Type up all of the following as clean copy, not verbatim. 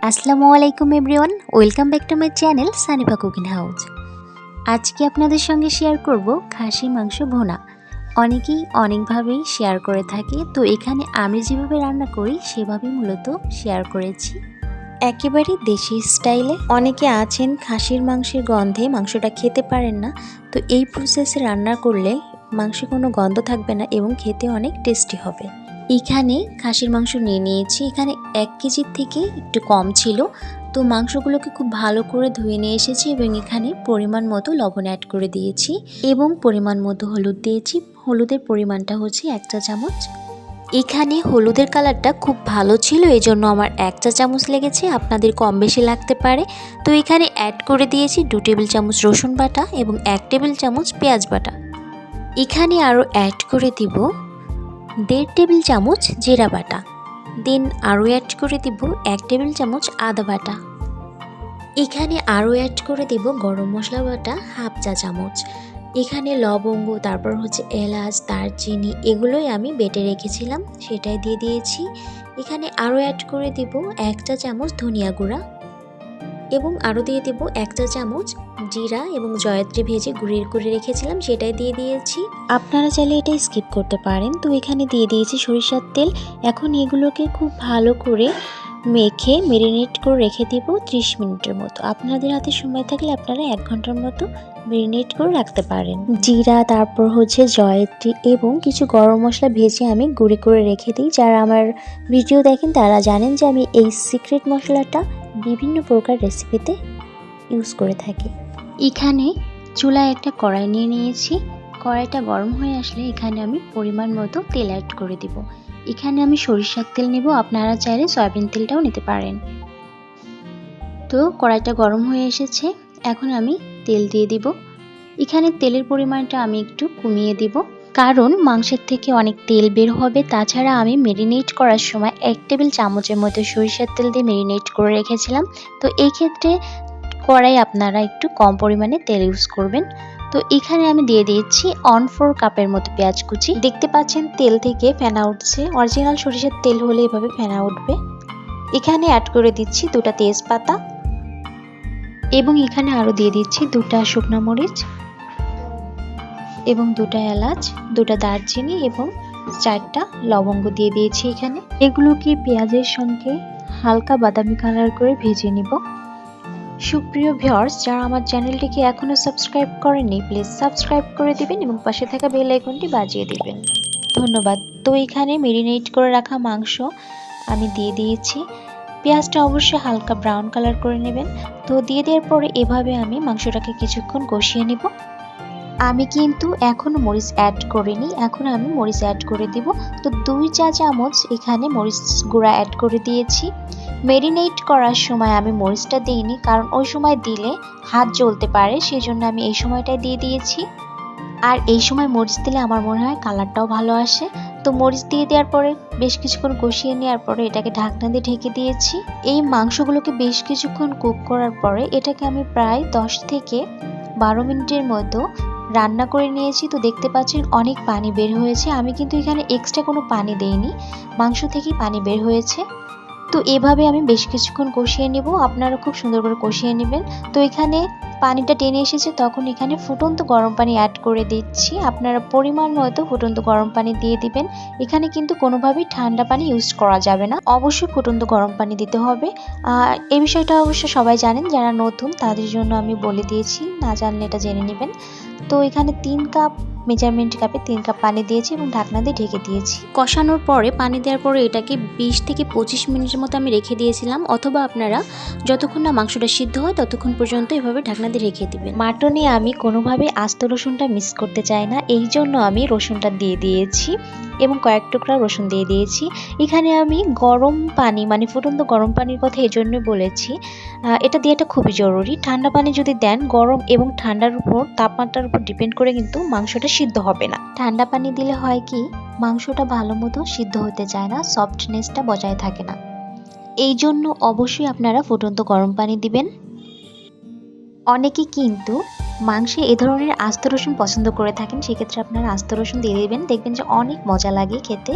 আসসালামু আলাইকুম everyone, welcome back to my channel Sanifa cooking house. আজকে আপনাদের সঙ্গে শেয়ার করব খাসি মাংস ভুনা। অনেকেই অনেকভাবেই শেয়ার করে থাকে, তো এখানে আমি যেভাবে রান্না করি সেভাবেই মূলত শেয়ার করেছি, একেবারে দেশি স্টাইলে। অনেকে আছেন খাসির মাংসের গন্ধে মাংসটা খেতে পারেন না, তো এই প্রসেসে রান্না করলে মাংসে কোনো গন্ধ থাকবে না এবং খেতে অনেক টেস্টি হবে। এখানে খাসির মাংস নিয়ে নিয়েছি, এখানে 1 কেজির থেকে একটু কম ছিল। তো মাংসগুলোকে খুব ভালো করে ধুয়ে নিয়ে এসেছি এবং এখানে পরিমাণ মতো লবণ অ্যাড করে দিয়েছি এবং পরিমাণ মতো হলুদ দিয়েছি। হলুদের পরিমাণটা হচ্ছে 1 চা চামচ। এখানে হলুদের কালারটা খুব ভালো ছিল, এই জন্য আমার 1 চা চামচ লেগেছে, আপনাদের কম বেশি লাগতে পারে। তো এখানে অ্যাড করে দিয়েছি 2 টেবিল চামচ রসুন বাটা এবং 1 টেবিল চামচ পেঁয়াজ বাটা। এখানে আরও অ্যাড করে দিব 1.5 টেবিল চামচ জিরা বাটা, দেন আরও অ্যাড করে দিব 1 টেবিল চামচ আদা বাটা। এখানে আরও অ্যাড করে দেব গরম মশলা বাটা 1/2 চা চামচ। এখানে লবঙ্গ, তারপর হচ্ছে এলাচ, দারচিনি, এগুলোই আমি বেটে রেখেছিলাম, সেটাই দিয়ে দিয়েছি। এখানে আরও অ্যাড করে দেব 1 চা চামচ ধনিয়া গুঁড়া এবং আরও দিয়ে দেব 1 চা চামচ জিরা এবং জয়ত্রী ভেজে গুঁড়িয়ে করে রেখেছিলাম, সেটাই দিয়ে দিয়েছি। আপনারা চাইলে এটা স্কিপ করতে পারেন। তো এখানে দিয়ে দিয়েছি সরিষার তেল। এখন এগুলোকে খুব ভালো করে মেখে ম্যারিনেট করে রেখে দেব 30 মিনিটের মতো। আপনাদের হাতে সময় থাকলে আপনারা 1 ঘন্টার মতো ম্যারিনেট করে রাখতে পারেন। জিরা, তারপর হচ্ছে জয়ত্রী এবং কিছু গরম মশলা ভেজে আমি গুঁড়ি করে রেখে দিই। যারা আমার ভিডিও দেখেন তারা জানেন যে আমি এই সিক্রেট মশলাটা বিভিন্ন প্রকার রেসিপিতে ইউজ করে থাকি। এখানে চুলায় একটা কড়াই নিয়ে নিয়েছি। কড়াইটা গরম হয়ে আসলে এখানে আমি পরিমাণ মতো তেল অ্যাড করে দিব। এখানে আমি সরিষার তেল নেব, আপনারা চাইলে সয়াবিন তেলটাও নিতে পারেন। তো কড়াইটা গরম হয়ে এসেছে, এখন আমি তেল দিয়ে দিব। এখানে তেলের পরিমাণটা আমি একটু কমিয়ে দিব, কারণ মাংসের থেকে অনেক তেল বের হবে। তাছাড়া আমি ম্যারিনেট করার সময় 1 টেবিল চামচের মতো সরিষার তেল দিয়ে ম্যারিনেট করে রেখেছিলাম। তো এই ক্ষেত্রে কড়াই আপনারা একটু কম পরিমাণে তেল ইউজ করবেন। তো এখানে আমি দিয়ে দিয়েছি 1/4 কাপের মতো পেঁয়াজ কুচি। দেখতে পাচ্ছেন তেল থেকে ফেনা উঠছে, অরিজিনাল সরিষার তেল হলে এভাবে ফেনা উঠবে। এখানে অ্যাড করে দিচ্ছি 2টা তেজপাতা এবং এখানে আরও দিয়ে দিচ্ছি 2টা শুকনো মরিচ এবং 2টা এলাচ, 2টা দারচিনি এবং 4টা লবঙ্গ দিয়ে দিয়েছি এখানে। এগুলোকে পেঁয়াজের সঙ্গে হালকা বাদামি কালার করে ভেজে নিব। সুপ্রিয় ভিউয়ার্স, যারা আমার চ্যানেলটিকে এখনো সাবস্ক্রাইব করেননি প্লিজ সাবস্ক্রাইব করে দিবেন এবং পাশে থাকা বেল আইকনটি বাজিয়ে দিবেন, ধন্যবাদ। তো এখানে ম্যারিনেট করে রাখা মাংস আমি দিয়ে দিয়েছি। পেঁয়াজটা অবশ্যই হালকা ব্রাউন কালার করে নেবেন। তো দিয়ে দেওয়ার পরে এভাবে আমি মাংসটাকে কিছুক্ষণ কষিয়ে নিব। আমি কিন্তু এখনো মরিচ অ্যাড করিনি, এখন আমি মরিচ অ্যাড করে দিব। তো 2 চা চামচ এখানে মরিচ গুঁড়া অ্যাড করে দিয়েছি। ম্যারিনেট করার সময় আমি মরিচটা দিইনি, কারণ ওই সময় দিলে হাত জ্বলতে পারে, সেই জন্য আমি এই সময়টাই দিয়ে দিয়েছি। আর এই সময় মরিচ দিলে আমার মনে হয় কালারটাও ভালো আসে। তো মরিচ দিয়ে দেওয়ার পরে বেশ কিছুক্ষণ কষিয়ে নেওয়ার পরে এটাকে ঢাকনা দিয়ে ঢেকে দিয়েছি। এই মাংসগুলোকে বেশ কিছুক্ষণ কুক করার পরে এটাকে আমি প্রায় 10 থেকে 12 মিনিটের মতো রান্না করে নিয়েছি। তো দেখতে পাচ্ছেন অনেক পানি বের হয়েছে, আমি কিন্তু এখানে এক্সট্রা কোনো পানি দেইনি, মাংস থেকেই পানি বের হয়েছে। তো এভাবে আমি বেশ কিছুক্ষণ কষিয়ে নেব, আপনারা খুব সুন্দর করে কষিয়ে নেবেন। তো এখানে পানিটা টেনে এসেছে, তখন এখানে ফুটন্ত গরম পানি অ্যাড করে দিচ্ছি। আপনারা পরিমাণ মতো ফুটন্ত গরম পানি দিয়ে দিবেন। এখানে কিন্তু কোনোভাবেই ঠান্ডা পানি ইউজ করা যাবে না, অবশ্যই ফুটন্ত গরম পানি দিতে হবে। এই বিষয়টা অবশ্য সবাই জানেন, যারা নতুন তাদের জন্য আমি বলে দিয়েছি, না জানলে এটা জেনে নেবেন। তো এখানে 3 কাপ মেজারমেন্ট কাপে 3 কাপ পানি দিয়েছি এবং ঢাকনা দিয়ে ঢেকে দিয়েছি। কষানোর পরে পানি দেওয়ার পরে এটাকে 20 থেকে 25 মিনিটের মতো আমি রেখে দিয়েছিলাম, অথবা আপনারা যতক্ষণ না মাংসটা সিদ্ধ হয় ততক্ষণ পর্যন্ত এভাবে ঢাকনা দিয়ে রেখে দিবেন। মাটনে আমি কোনোভাবে আস্ত রসুনটা মিস করতে চাই না, এই জন্য আমি রসুনটা দিয়ে দিয়েছি এবং কয়েক টুকরা রসুন দিয়ে দিয়েছি। এখানে আমি গরম পানি, মানে ফুটন্ত গরম পানির কথা এজন্য বলেছি, এটা দেওয়াটা খুবই জরুরি। ঠান্ডা পানি যদি দেন, গরম এবং ঠান্ডার উপর, তাপমাত্রার উপর ডিপেন্ড করে কিন্তু মাংসটা সিদ্ধ হবে না। ঠান্ডা পানি দিলে হয় কি, মাংসটা ভালো মতো সিদ্ধ হতে চায় না, সফটনেসটা বজায় থাকে না। এই জন্য অবশ্যই আপনারা ফুটন্ত গরম পানি দিবেন। অনেকে কিন্তু মাংসে এ ধরনের আস্ত রসুন পছন্দ করে থাকেন, সেক্ষেত্রে আপনারা আস্ত রসুন দিয়ে দিবেন, দেখবেন যে অনেক মজা লাগে খেতে।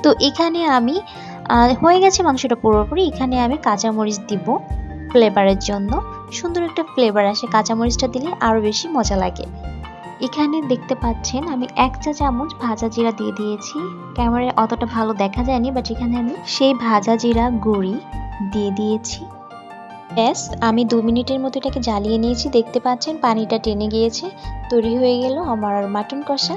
তো এখানে আমি হয়ে গেছে মাংসটা পুরোপুরি। এখানে আমি কাঁচামরিচ দিব ফ্লেভারের জন্য, সুন্দর একটা ফ্লেভার আসে কাঁচামরিচটা দিলে, আরও বেশি মজা লাগে। এখানে দেখতে পাচ্ছেন আমি 1 চা চামচ ভাজা জিরা দিয়ে দিয়েছি। ক্যামেরায় অতটা ভালো দেখা যায়নি, বাট এখানে আমি সেই ভাজা জিরা গুঁড়ি দিয়ে দিয়েছি। ব্যাস, আমি 2 মিনিটের মতো এটাকে জ্বালিয়ে নিয়েছি। দেখতে পাচ্ছেন পানিটা টেনে গিয়েছে। তৈরি হয়ে গেল আমার মাটন কষা।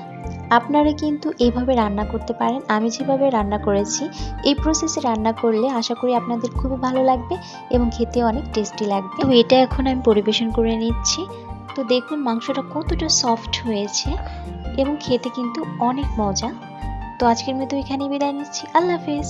আপনারা কিন্তু এইভাবে রান্না করতে পারেন, আমি যেভাবে রান্না করেছি এই প্রসেসে রান্না করলে আশা করি আপনাদের খুবই ভালো লাগবে এবং খেতে অনেক টেস্টি লাগবে। তো এটা এখন আমি পরিবেশন করে নিচ্ছি। তো দেখুন মাংসটা কতটা সফট হয়েছে এবং খেতে কিন্তু অনেক মজা। তো আজকের মতো এখানেই বিদায় নিচ্ছি। আল্লাহ হাফেজ।